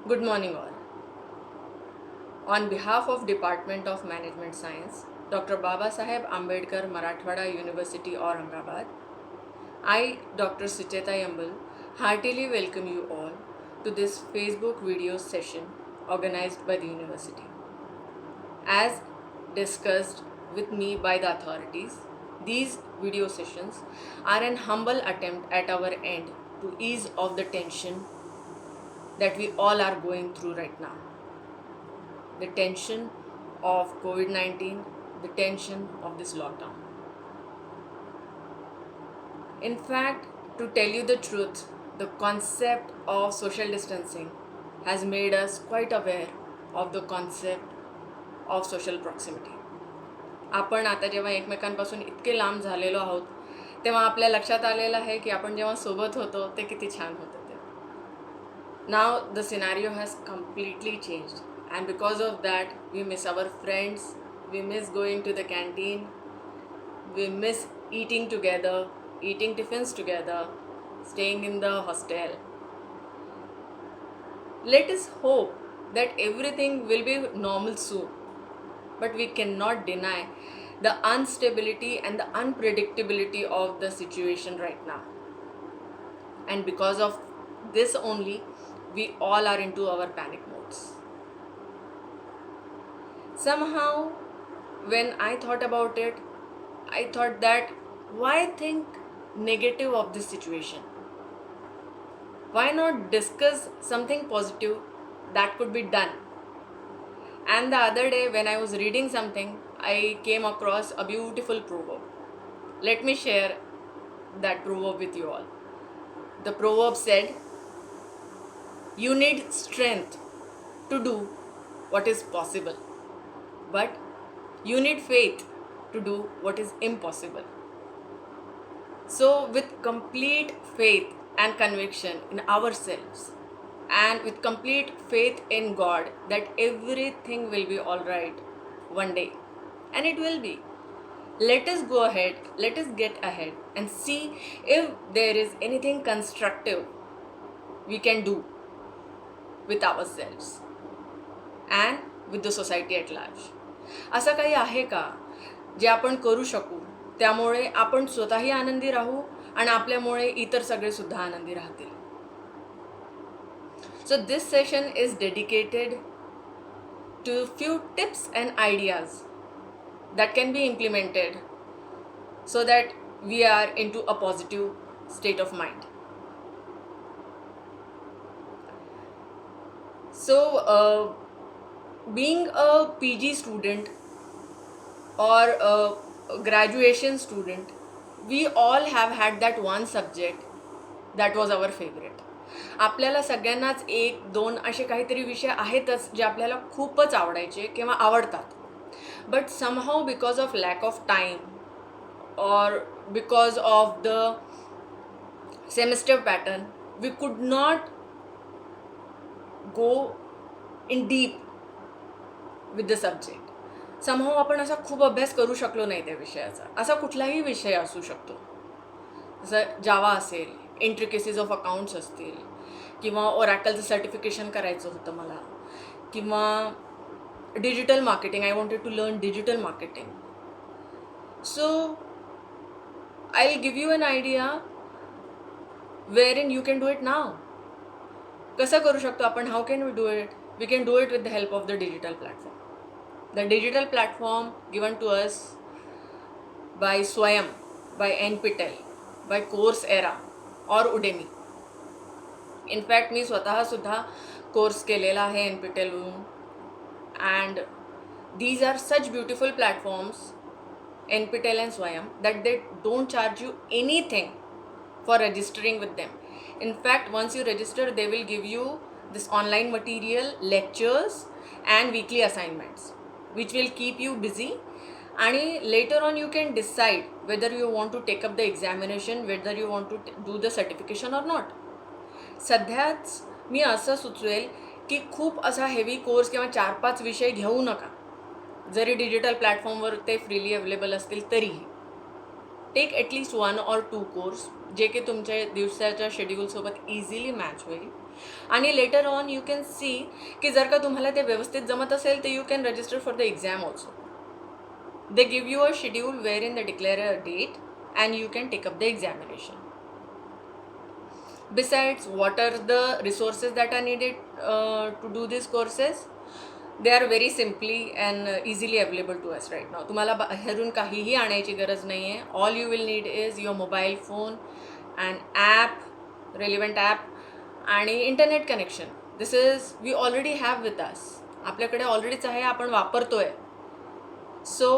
Good morning, all. On behalf of Department of Management Science, Dr. Baba Saheb Ambedkar, Marathwada University, Aurangabad, I, Dr. Sucheta Yambal, heartily welcome you all to this Facebook video session organized by the university. As discussed with me by the authorities, these video sessions are an humble attempt at our end to ease off the tension that we all are going through right now. The tension of COVID 19, the tension of this lockdown. In fact, to tell you the truth, the concept of social distancing has made us quite aware of the concept of social proximity. आपण आता जेव्हा एकमेकांपासून इतके लांब झालेलो आहोत तेव्हा आपल्या लक्षात आलेलं आहे की आपण जेव्हा सोबत होतो ते किती छान होतं ते. Now the scenario has completely changed, and because of that we miss our friends, we miss going to the canteen, we miss eating together, eating tiffins together, staying in the hostel. Let us hope that everything will be normal soon, but we cannot deny the instability and the unpredictability of the situation right now. And because of this only, we all are into our panic modes. Somehow, when I thought about it, I thought that why think negative of this situation? Why not discuss something positive that could be done? And the other day, when I was reading something, I came across a beautiful proverb. Let me share that proverb with you all. The proverb said, "You need strength to do what is possible, but you need faith to do what is impossible." So, with complete faith and conviction in ourselves, and with complete faith in God that everything will be alright one day, and it will be. Let us go ahead, let us get ahead and see if there is anything constructive we can do with ourselves and with the society at large. असं काही आहे का जे आपण करू शकू, त्यामुळे आपण स्वतःही आनंदी राहू आणि आपल्यामुळे इतर सगळे सुद्धा आनंदी राहतील. So this session is dedicated to few tips and ideas that can be implemented so that we are into a positive state of mind. So, being a PG student or a graduation student, we all have had that one subject that was our favorite. आपल्याला सगळ्यांनाच एक दोन असे काहीतरी विषय आहेतच जे आपल्याला खूपच आवडायचे किंवा आवडतात. But somehow because of lack of time or because of the semester pattern, we could not go in deep with the subject. Somehow आपण असा खूप अभ्यास करू शकलो नाही त्या विषयाचा. असा कुठलाही विषय असू शकतो. जसं जावा असेल, इंट्रिकेसीज ऑफ अकाउंट्स असतील, किंवा ओरॅकलचं सर्टिफिकेशन करायचं होतं मला, किंवा digital marketing. I wanted to learn digital marketing. So I will give you an idea wherein you can do it now. कसं करू शकतो आपण? How can we do it? We can do it with the help of the digital platform. The digital platform given to us by Swayam, by NPTEL, by Coursera or Udemy. In fact, मी स्वतः सुद्धा course केलेला आहे NPTELवरून, and these are such beautiful platforms, NPTEL and Swayam, that they don't charge you anything for registering with them. In fact, once you register, they will give you this online material, lectures and weekly assignments, which will keep you busy, and later on you can decide whether you want to take up the examination, whether you want to do the certification or not. सध्याच मी असं सुचवेल की खूप असा heavy course किंवा 4-5 विषय घेऊ नका. जरी digital प्लॅटफॉर्मवर ते फ्रीली अवेलेबल असतील तरीही टेक ॲटलीस्ट 1 or 2 कोर्स जे की तुमच्या दिवसाच्या शेड्यूलसोबत इझिली मॅच होईल आणि later on you can see की जर का तुम्हाला ते व्यवस्थित जमत असेल तर you can register for the exam also. They give you a schedule wherein the declare a date and you can take up the examination. Besides, what are the resources that are needed to do these courses? They are very simply and easily available to us right now. तुम्हाला बाहेरून काहीही आणायची गरज नाही आहे. All you will need is your mobile phone, an app, relevant app आणि internet connection. This is we already have with us. आपल्याकडे ऑलरेडीच आहे, आपण वापरतोय. सो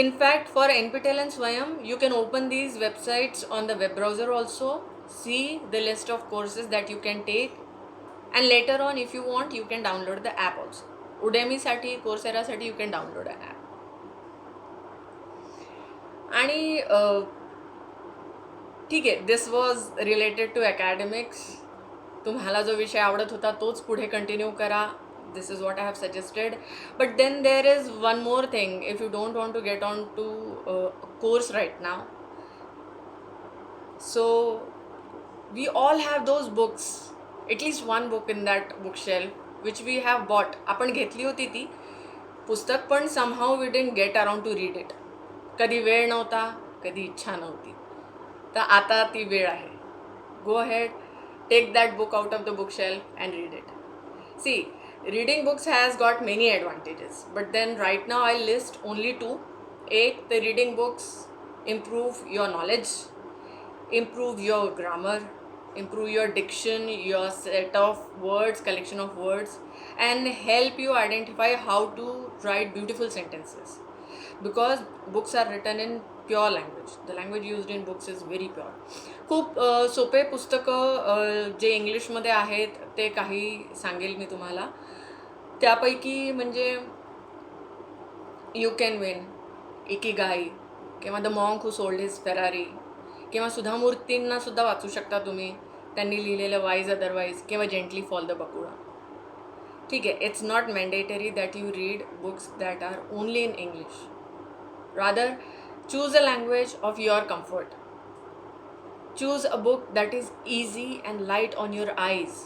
in fact, for NPTEL and Swayam, you can open these websites on the web browser also, see the list of courses that you can take, and later on, if you want, you can download the app also. Udemy साठी, Coursera साठी, you can download an app. आणि ठीक आहे, this was related to academics. तुम्हाला जो विषय आवडत होता तोच पुढे कंटिन्यू करा. This is what I have suggested. But then there is one more thing. If you don't want to get on to a course right now, so we all have those books, at least one book in that bookshelf which we have bought. आपण घेतली होती ती पुस्तक, पण somehow we didn't get around to read it. कधी वेळ नव्हता, कधी इच्छा नव्हती. तर आता ती वेळ आहे. Go ahead, take that book out of the bookshelf and read it. See, reading books has got many advantages, but then right now I'll list only two. The reading books improve your knowledge, improve your grammar, improve your diction, your set of words, collection of words, and help you identify how to write beautiful sentences. Because books are written in pure language. The language used in books is very pure. खूप सोपे पुस्तकं जे इंग्लिशमध्ये आहेत ते काही सांगेल मी तुम्हाला. त्यापैकी म्हणजे यू कॅन विन, इकिगाई, किंवा the monk who sold his Ferrari, किंवा सुधा मूर्तींना सुद्धा वाचू शकता तुम्ही. त्यांनी लिहिलेलं वाईज अदरवाईज, किंवा जेंटली फॉल द बकुळा. ठीक आहे, it's not mandatory that you read books that are only in English. Rather choose a language of your comfort. Choose a book that is easy and light on your eyes,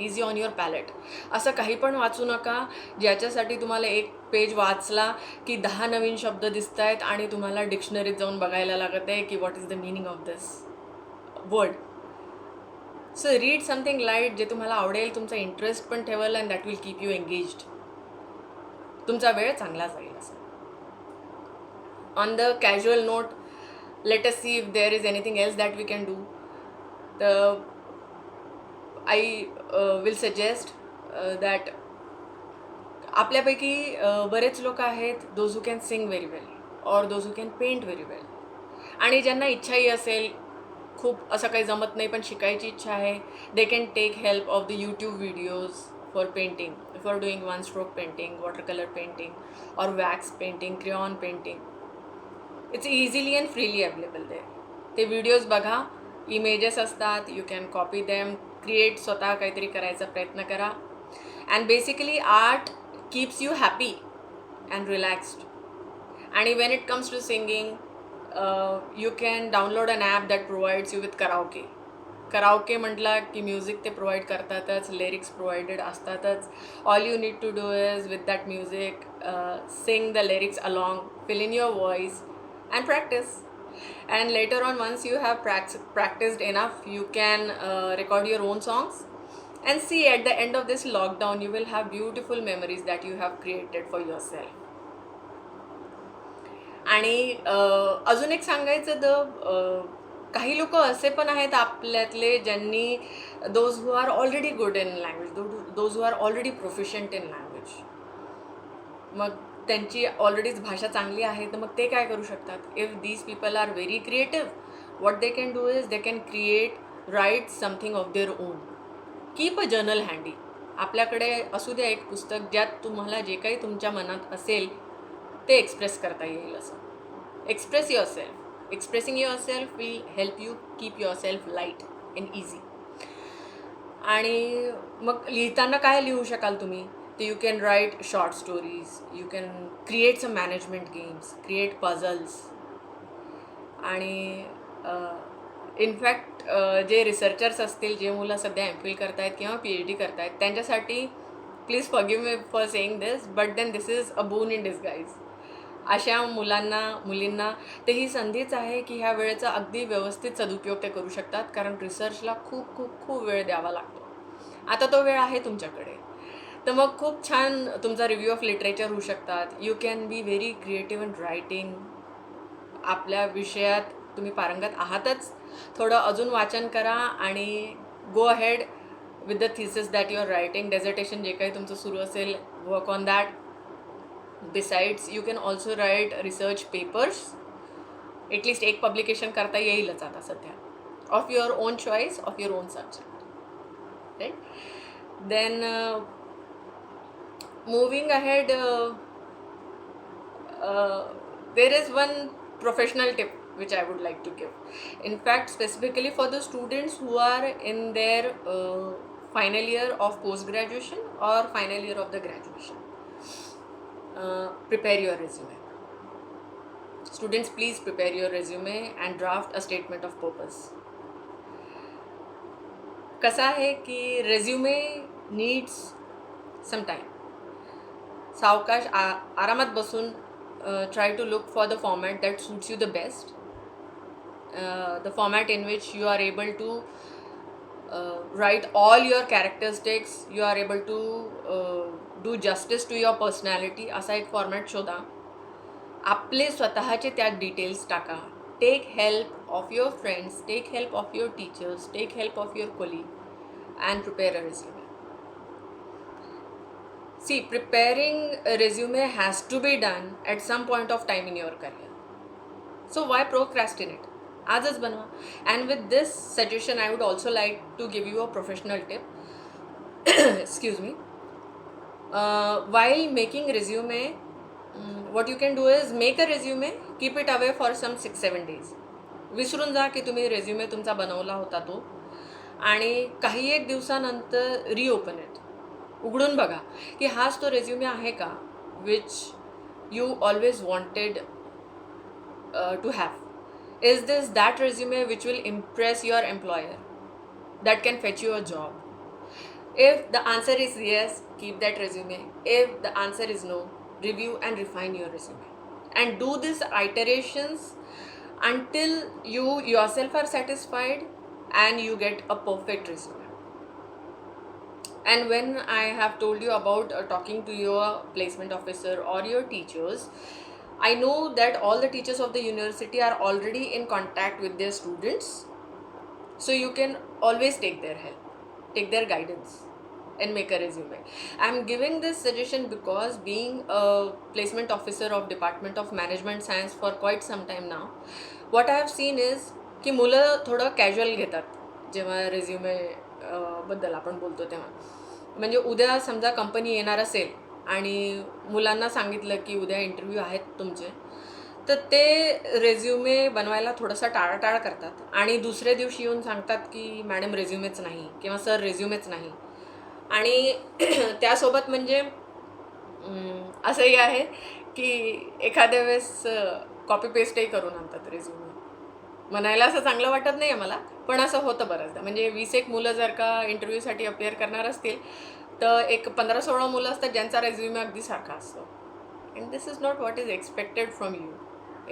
easy on your palate. असं काही पण वाचू नका ज्याच्यासाठी तुम्हाला एक page वाचला की 10 नवीन शब्द दिसत आहेत आणि तुम्हाला डिक्शनरीत जाऊन बघायला लागत आहे की what is the meaning of this word. So read something light जे तुम्हाला आवडेल, तुमचा इंटरेस्ट पण ठेवल, and that will keep you engaged. तुमचा वेळ चांगला जाईल असं. On the casual note, let us see if there is anything else that we can do. I will suggest that आपल्यापैकी बरेच लोक आहेत those who can sing very well or those who can paint very well. आणि ज्यांना इच्छाही असेल, खूप असं काही जमत नाही पण शिकायची इच्छा आहे, they can take help of the YouTube videos for painting, for doing one stroke painting, watercolor painting or wax painting, crayon painting. It's easily and freely available there. ते व्हिडिओज बघा, इमेजेस असतात, you can copy them, create, स्वतः काहीतरी करायचा प्रयत्न करा. And basically art keeps you happy and relaxed. आणि when it comes to singing, you can download an app that provides you with karaoke. Karaoke म्हटलं की म्युझिक ते प्रोव्हाइड करतातच, लिरिक्स प्रोव्हाइडेड असतातच. All you need to do is with that music sing the lyrics along, fill in your voice and practice. And later on, once you have practiced enough, you can record your own songs, and see at the end of this lockdown you will have beautiful memories that you have created for yourself. आणि अजून एक सांगायचं तर काही लोक असे पण आहेत आपल्यातले ज्यांनी those who are already good in language, those who are already proficient in language. मग त्यांची ऑलरेडीच भाषा चांगली आहे, तर मग ते काय करू शकतात? If these people are very creative, what they can do is they can write something of their own. Keep a journal handy. आपल्याकडे असू द्या एक पुस्तक ज्यात तुम्हाला जे काही तुमच्या मनात असेल ते एक्सप्रेस करता येईल असं. Express your self. Expressing your self will help you keep your self light and easy. आणि मग लिहिताना काय लिहू शकाल तुम्ही? You can write short stories, you can create some management games, create puzzles. आणि in fact जे रिसर्चर्स असतील, जे मुलं सध्या MPhil करतायत किंवा PhD करतायत, त्यांच्यासाठी please forgive me for saying this, but then this is a boon in disguise. अशा मुलांना, मुलींना ते ही संधीच आहे की ह्या वेळेचा अगदी व्यवस्थित सदुपयोग ते करू शकतात, कारण रिसर्चला खूप खूप खूप वेळ द्यावा लागतो. आता तो वेळ आहे तुमच्याकडे, तर मग खूप छान तुमचा रिव्ह्यू ऑफ लिटरेचर होऊ शकतात. You can be very creative in writing. आपल्या विषयात तुम्ही पारंगत आहातच, थोडं अजून वाचन करा आणि go ahead with the thesis that you are writing. Dissertation जे काही तुमचं सुरू असेल, work on that. Besides you can also write research papers. At least एक पब्लिकेशन करता येईलच आता सध्या, of your own choice, of your own subject, right. Then moving ahead, there is one professional tip which I would like to give. In fact, specifically for the students who are in their final year of post graduation or final year of the graduation, prepare your resume. Students, please prepare your resume and draft a statement of purpose. कसा आहे की resume needs some time. सावकाश आरामात बसून try to look for the format that suits you the best, the format in which you are able to write all your characteristics, you are able to do justice to your personality. असा एक format शोधा, आपले स्वतःचे त्यात details टाका. Take help of your friends, take help of your teachers, take help of your colleague and prepare a resume. See, preparing a resume has to be done at some point of time in your career. So why procrastinate? आजच बनवा. And with this suggestion, I would also like to give you a professional tip. Excuse me. While making resume, what you can do is make a resume, keep it away for some 6-7 days. विसरून जा की तुम्ही resume तुमचा बनवला होता तो, आणि काही एक दिवसानंतर रिओपन इट, उघडून बघा की हाच तो रेझ्युमे आहे का which you always wanted to have. Is this that resume which will impress your employer, that can fetch your job? If the answer is yes, keep that resume. If the answer is no, review and refine your resume. And do these iterations until you yourself are satisfied and you get a perfect resume. And when I have told you about talking to your placement officer or your teachers, I know that all the teachers of the university are already in contact with their students. So you can always take their help, take their guidance and make a resume. I'm giving this suggestion because being a placement officer of Department of Management Science for quite some time now, what I have seen is की मुलं थोडं casual घेतात जेव्हा resume बद्दल आपण बोलतो तेव्हा. म्हणजे उद्या समजा कंपनी येणार असेल आणि मुलांना सांगितलं की उद्या इंटरव्ह्यू आहेत तुमचे, तर ते रेझ्युमे बनवायला थोडंसं टाळाटाळ करतात आणि दुसऱ्या दिवशी येऊन सांगतात की मॅडम रेझ्युमेच नाही किंवा सर रेझ्युमेच नाही. आणि त्यासोबत म्हणजे असंही आहे की एखाद्या वेळेस कॉपी पेस्टही करून आणतात रेझ्युमे. म्हणायला असं चांगलं वाटत नाही आहे मला, पण असं होतं बऱ्याचदा. म्हणजे 20-1 मुलं जर का इंटरव्ह्यूसाठी अपिअर करणार असतील, तर एक 15-16 मुलं असतात ज्यांचा रेझ्युमे अगदी सारखा असतो. And this is not what is expected from you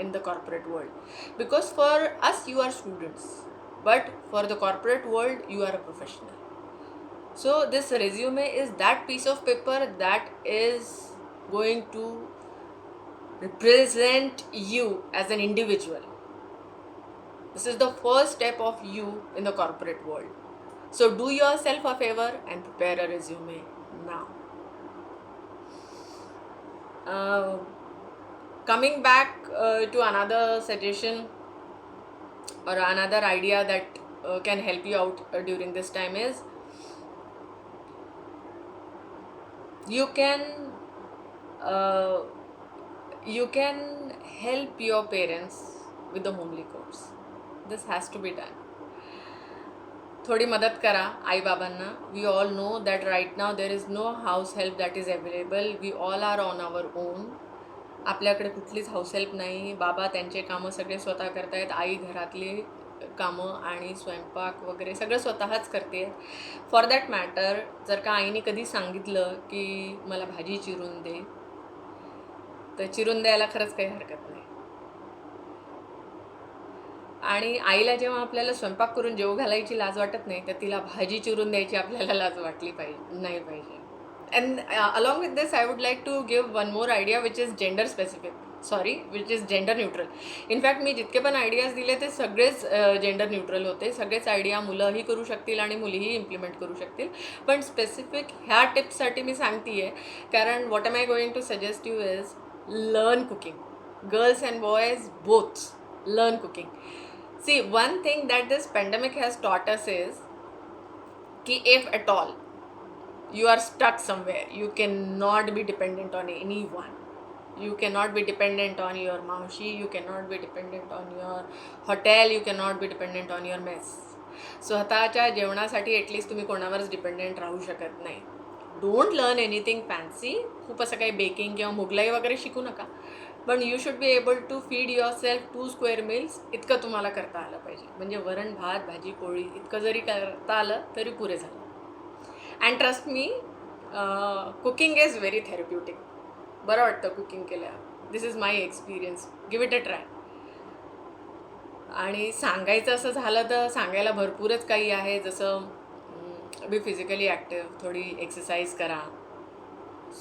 in the corporate world, because for us you are students, but for the corporate world you are a professional. So this resume is that piece of paper that is going to represent you as an individual. This is the first step of you in the corporate world. So do yourself a favor and prepare a resume now. Coming back to another suggestion or another idea that can help you out during this time is, you can help your parents with the homely chores. This has to be done. थोडी मदत करा आई बाबांना. We all know that right now there is no house help that is available. We all are on our own. आपल्याकडे कुठलीच house help नाही. बाबा त्यांचे कामं सगळे स्वतः करतायत, आई घरातली कामं आणि स्वयंपाक वगैरे सगळं स्वतःच करते. फॉर दॅट मॅटर जर का आईने कधी सांगितलं की मला भाजी चिरून दे, तर चिरून द्यायला खरंच काही हरकत नाही. आणि आईला जेव्हा आपल्याला स्वयंपाक करून जेवू घालायची लाज वाटत नाही, तर तिला भाजी चिरून द्यायची आपल्याला लाज वाटली नाही पाहिजे. And along with this, I would like to give one more idea which is gender specific. Sorry, which is gender neutral. In fact मी जितके पण आयडियाज दिले ते सगळेच जेंडर न्यूट्रल होते. सगळेच आयडिया मुलंही करू शकतील आणि मुलीही इम्प्लिमेंट करू शकतील. पण स्पेसिफिक ह्या टिप्ससाठी मी सांगते आहे, कारण what am I going to suggest you is learn cooking. Girls and boys both learn cooking. See, one thing that this pandemic has taught us is कि if at all you are stuck somewhere, you cannot be dependent on anyone. You cannot be dependent on your maushi, you cannot be dependent on your hotel, you cannot be dependent on your mess. स्वतःच्या जेवणासाठी at least तुम्ही कोणावरच dependent राहू शकत नाही. Don't learn anything fancy. खूप असं काही baking किंवा मुगलाई वगैरे शिकू नका. पण you should be able to feed your self 2 square meals इतकं तुम्हाला करता आलं पाहिजे. म्हणजे वरण भात भाजी पोळी इतकं जरी करता आलं तरी पुरे झालं. And trust me, cooking is very therapeutic. बरं वाटतं कुकिंग केल्यावर. This is my experience. Give it a try. आणि सांगायचं असं झालं तर सांगायला भरपूरच काही आहे. जसं बी फिजिकली ॲक्टिव्ह, थोडी एक्सरसाइज करा,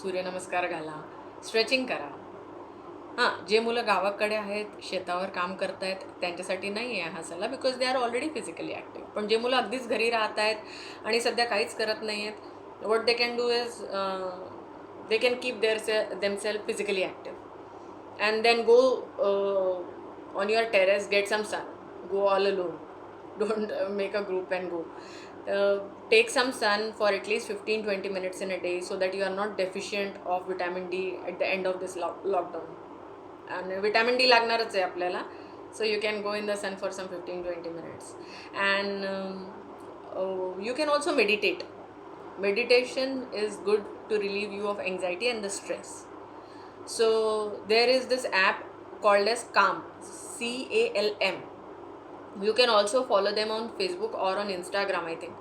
सूर्यनमस्कार घाला, स्ट्रेचिंग करा. हां, जे मुलं गावाकडे आहेत, शेतावर काम करत आहेत, त्यांच्यासाठी नाही आहे हा सल्ला, because they are already physically active. पण जे मुलं अगदीच घरी राहत आहेत आणि सध्या काहीच करत नाही आहेत, what they can do is they can keep themselves physically active and then go on your terrace, get some sun, go all alone. Don't make a group and go. Take some sun for at least 15-20 minutes in a day so that you are not deficient of vitamin D at the end of this lockdown. And vitamin D लागणारच आहे आपल्याला, so you can go in the sun for some 15-20 minutes. And you can also meditate. Meditation is good to relieve you of anxiety and the stress. So there is this app called as Calm, CALM. You can also follow them on Facebook or on Instagram, I think.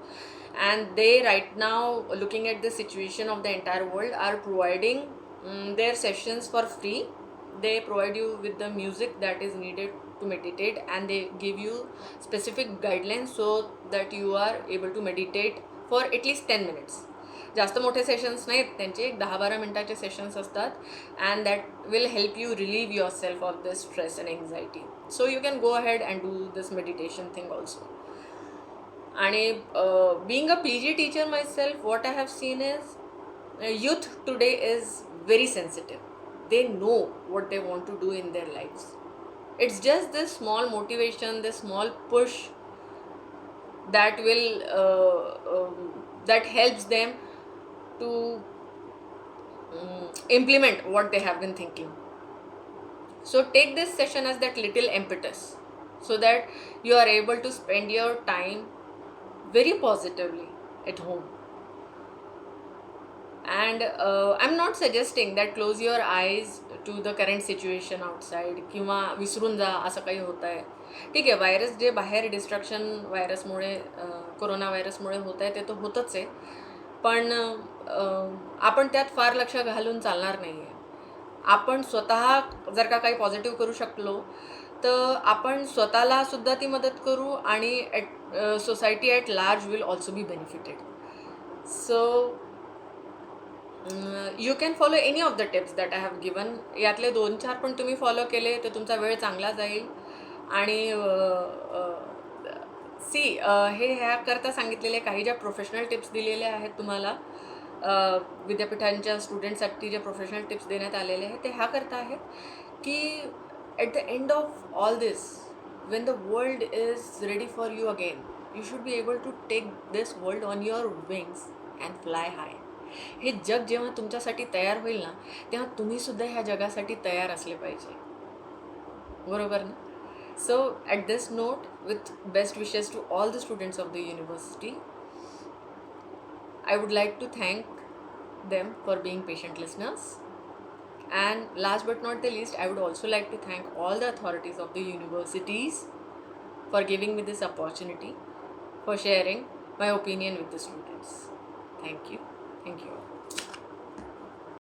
And they right now, looking at the situation of the entire world, are providing their sessions for free. They provide you with the music that is needed to meditate, and they give you specific guidelines so that you are able to meditate for at least 10 minutes. जास्त मोठे sessions नाहीत त्यांचे, 10-12 मिनटाचे sessions असतात. And that will help you relieve your self of this stress and anxiety. So you can go ahead and do this meditation thing also. आणि being a PG teacher myself, what I have seen is youth today is very sensitive. They know what they want to do in their lives. It's just this small motivation, this small push that will that helps them to implement what they have been thinking. So take this session as that little impetus so that you are able to spend your time very positively at home. And I'm not suggesting that close your eyes to the current situation outside किंवा विसरून जा असं काही होत आहे. ठीक आहे, virus जे बाहेर डिस्ट्रक्शन व्हायरसमुळे, कोरोना व्हायरसमुळे होत आहे ते तर होतच आहे. पण आपण त्यात फार लक्ष घालून चालणार नाही आहे. आपण स्वतः जर का काही पॉझिटिव्ह करू शकलो तर आपण स्वतःला सुद्धा ती मदत करू आणि society at large will also be benefited. So you can follow any of the tips that I have given. यातले 2-4 पण तुम्ही फॉलो केले तर तुमचा वेळ चांगला जाईल. आणि हे ह्याकरता सांगितलेले काही ज्या प्रोफेशनल टिप्स दिलेल्या आहेत तुम्हाला, विद्यापीठांच्या स्टुडंटसाठी जे प्रोफेशनल टिप्स देण्यात आलेले आहेत ते ह्याकरता आहेत की at the end of all this, when the world is ready for you again, you should be able to take this world on your wings and fly high. हे जग जेव्हा तुमच्यासाठी तयार होईल ना, तेव्हा तुम्ही सुद्धा ह्या जगासाठी तयार असले पाहिजे. बरोबर ना? So at this note, with best wishes to all the students of the university, I would like to thank them for being patient listeners. And last but not the least, I would also like to thank all the authorities of the universities for giving me this opportunity, for sharing my opinion with the students. Thank you. Thank you all.